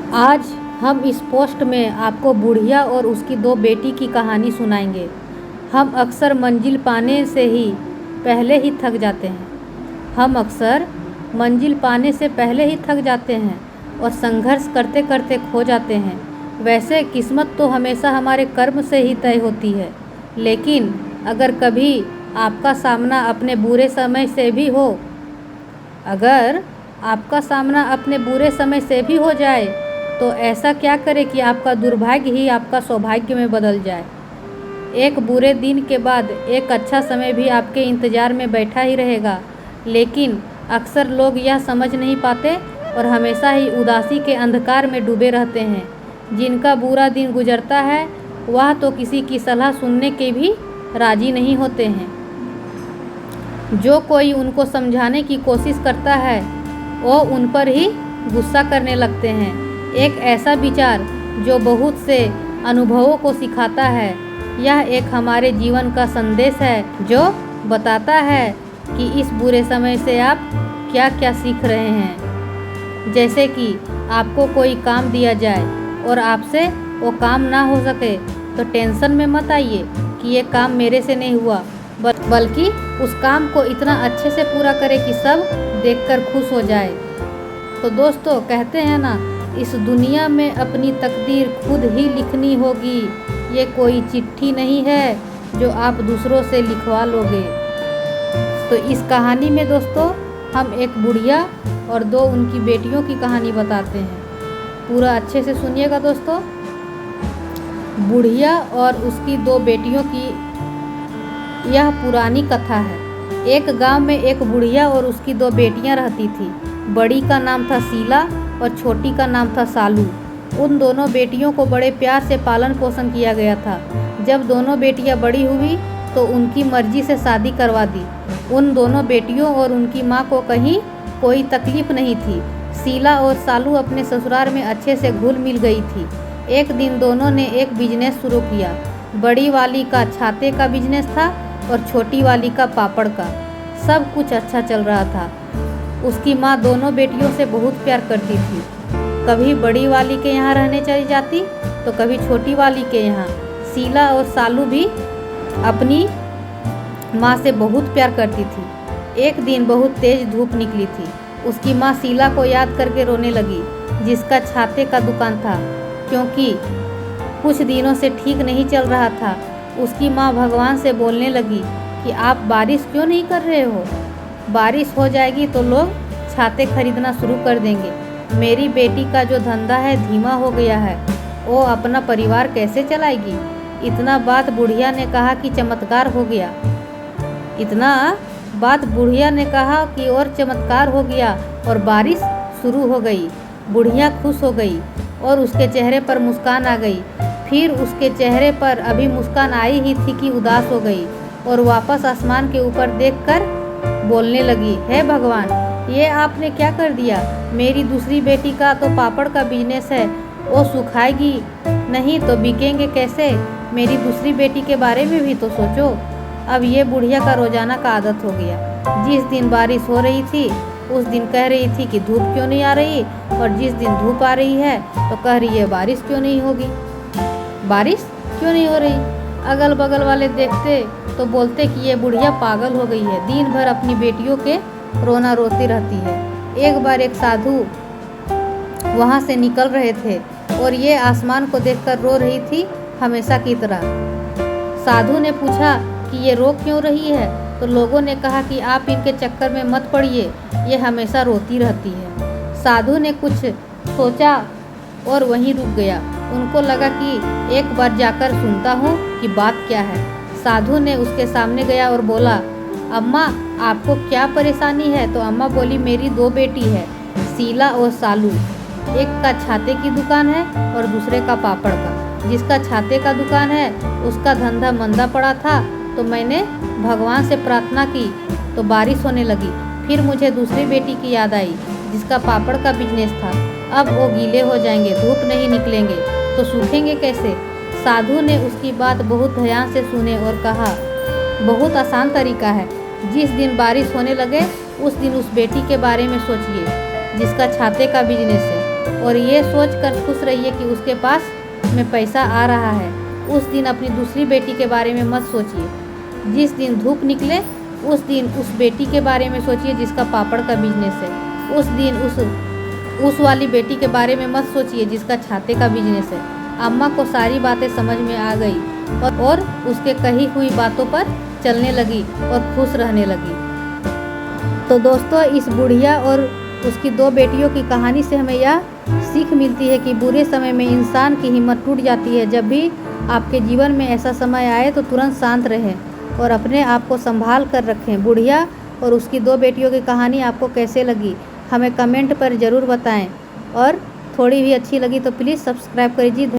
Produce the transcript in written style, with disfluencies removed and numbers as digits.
आज हम इस पोस्ट में आपको बुढ़िया और उसकी दो बेटी की कहानी सुनाएंगे। हम अक्सर मंजिल पाने से ही पहले ही थक जाते हैं। और संघर्ष करते करते खो जाते हैं। वैसे किस्मत तो हमेशा हमारे कर्म से ही तय होती है, लेकिन अगर कभी आपका सामना अपने बुरे समय से भी हो जाए तो ऐसा क्या करें कि आपका दुर्भाग्य ही आपका सौभाग्य में बदल जाए। एक बुरे दिन के बाद एक अच्छा समय भी आपके इंतज़ार में बैठा ही रहेगा, लेकिन अक्सर लोग यह समझ नहीं पाते और हमेशा ही उदासी के अंधकार में डूबे रहते हैं। जिनका बुरा दिन गुजरता है वह तो किसी की सलाह सुनने के भी राजी नहीं होते हैं। जो कोई उनको समझाने की कोशिश करता है वो उन पर ही गुस्सा करने लगते हैं। एक ऐसा विचार जो बहुत से अनुभवों को सिखाता है। यह एक हमारे जीवन का संदेश है जो बताता है कि इस बुरे समय से आप क्या क्या सीख रहे हैं। जैसे कि आपको कोई काम दिया जाए और आपसे वो काम ना हो सके तो टेंशन में मत आइए कि ये काम मेरे से नहीं हुआ, बल्कि उस काम को इतना अच्छे से पूरा करें कि सब देखकर खुश हो जाए। तो दोस्तों, कहते हैं ना, इस दुनिया में अपनी तकदीर खुद ही लिखनी होगी। ये कोई चिट्ठी नहीं है जो आप दूसरों से लिखवा लोगे। तो इस कहानी में दोस्तों हम एक बुढ़िया और दो उनकी बेटियों की कहानी बताते हैं। पूरा अच्छे से सुनिएगा दोस्तों। बुढ़िया और उसकी दो बेटियों की यह पुरानी कथा है। एक गांव में एक बुढ़िया और उसकी दो बेटियां रहती थी। बड़ी का नाम था शीला और छोटी का नाम था सालू। उन दोनों बेटियों को बड़े प्यार से पालन पोषण किया गया था। जब दोनों बेटियां बड़ी हुई तो उनकी मर्जी से शादी करवा दी। उन दोनों बेटियों और उनकी माँ को कहीं कोई तकलीफ नहीं थी। शीला और सालू अपने ससुराल में अच्छे से घुल मिल गई थी। एक दिन दोनों ने एक बिजनेस शुरू किया। बड़ी वाली का छाते का बिजनेस था और छोटी वाली का पापड़ का। सब कुछ अच्छा चल रहा था। उसकी माँ दोनों बेटियों से बहुत प्यार करती थी। कभी बड़ी वाली के यहाँ रहने चली जाती तो कभी छोटी वाली के यहाँ। शीला और सालू भी अपनी माँ से बहुत प्यार करती थी। एक दिन बहुत तेज धूप निकली थी। उसकी माँ शीला को याद करके रोने लगी, जिसका छाते का दुकान था, क्योंकि कुछ दिनों से ठीक नहीं चल रहा था। उसकी माँ भगवान से बोलने लगी कि आप बारिश क्यों नहीं कर रहे हो? बारिश हो जाएगी तो लोग छाते खरीदना शुरू कर देंगे। मेरी बेटी का जो धंधा है धीमा हो गया है, वो अपना परिवार कैसे चलाएगी? इतना बात बुढ़िया ने कहा कि चमत्कार हो गया। और चमत्कार हो गया और बारिश शुरू हो गई। बुढ़िया खुश हो गई और उसके चेहरे पर मुस्कान आ गई। फिर उसके चेहरे पर अभी मुस्कान आई ही थी कि उदास हो गई और वापस आसमान के ऊपर देखकर बोलने लगी, हे भगवान, ये आपने क्या कर दिया? मेरी दूसरी बेटी का तो पापड़ का बिजनेस है, वो सुखाएगी नहीं तो बिकेंगे कैसे? मेरी दूसरी बेटी के बारे में भी तो सोचो। अब ये बुढ़िया का रोजाना का आदत हो गया। जिस दिन बारिश हो रही थी उस दिन कह रही थी कि धूप क्यों नहीं आ रही, और जिस दिन धूप आ रही है तो कह रही है बारिश क्यों नहीं हो रही। अगल बगल वाले देखते तो बोलते कि ये बुढ़िया पागल हो गई है, दिन भर अपनी बेटियों के रोना रोती रहती है। एक बार एक साधु वहाँ से निकल रहे थे और ये आसमान को देखकर रो रही थी हमेशा की तरह। साधु ने पूछा कि ये रो क्यों रही है? तो लोगों ने कहा कि आप इनके चक्कर में मत पड़िए, ये हमेशा रोती रहती है। साधु ने कुछ सोचा और वहीं रुक गया। उनको लगा कि एक बार जाकर सुनता हूँ कि बात क्या है। साधु ने उसके सामने गया और बोला, अम्मा, आपको क्या परेशानी है? तो अम्मा बोली, मेरी दो बेटी है, शीला और सालू। एक का छाते की दुकान है और दूसरे का पापड़ का। जिसका छाते का दुकान है उसका धंधा मंदा पड़ा था, तो मैंने भगवान से प्रार्थना की तो बारिश होने लगी। फिर मुझे दूसरी बेटी की याद आई जिसका पापड़ का बिजनेस था। अब वो गीले हो जाएंगे, धूप नहीं निकलेंगे तो सूखेंगे कैसे? साधु ने उसकी बात बहुत ध्यान से सुने और कहा, बहुत आसान तरीका है। जिस दिन बारिश होने लगे उस दिन उस बेटी के बारे में सोचिए जिसका छाते का बिजनेस है। और ये सोचकर खुश रहिए कि उसके पास में पैसा आ रहा है। उस दिन अपनी दूसरी बेटी के बारे में मत सोचिए। जिस दिन धूप निकले उस दिन उस बेटी के बारे में सोचिए जिसका पापड़ का बिजनेस है। उस दिन उस वाली बेटी के बारे में मत सोचिए जिसका छाते का बिजनेस है। अम्मा को सारी बातें समझ में आ गई और उसके कही हुई बातों पर चलने लगी और खुश रहने लगी। तो दोस्तों, इस बुढ़िया और उसकी 2 बेटियों की कहानी से हमें यह सीख मिलती है कि बुरे समय में इंसान की हिम्मत टूट जाती है। जब भी आपके जीवन में ऐसा समय आए तो तुरंत शांत रहें और अपने आप को संभाल कर रखें। बुढ़िया और उसकी 2 बेटियों की कहानी आपको कैसे लगी हमें कमेंट पर ज़रूर बताएं और थोड़ी भी अच्छी लगी तो प्लीज़ सब्सक्राइब करिए।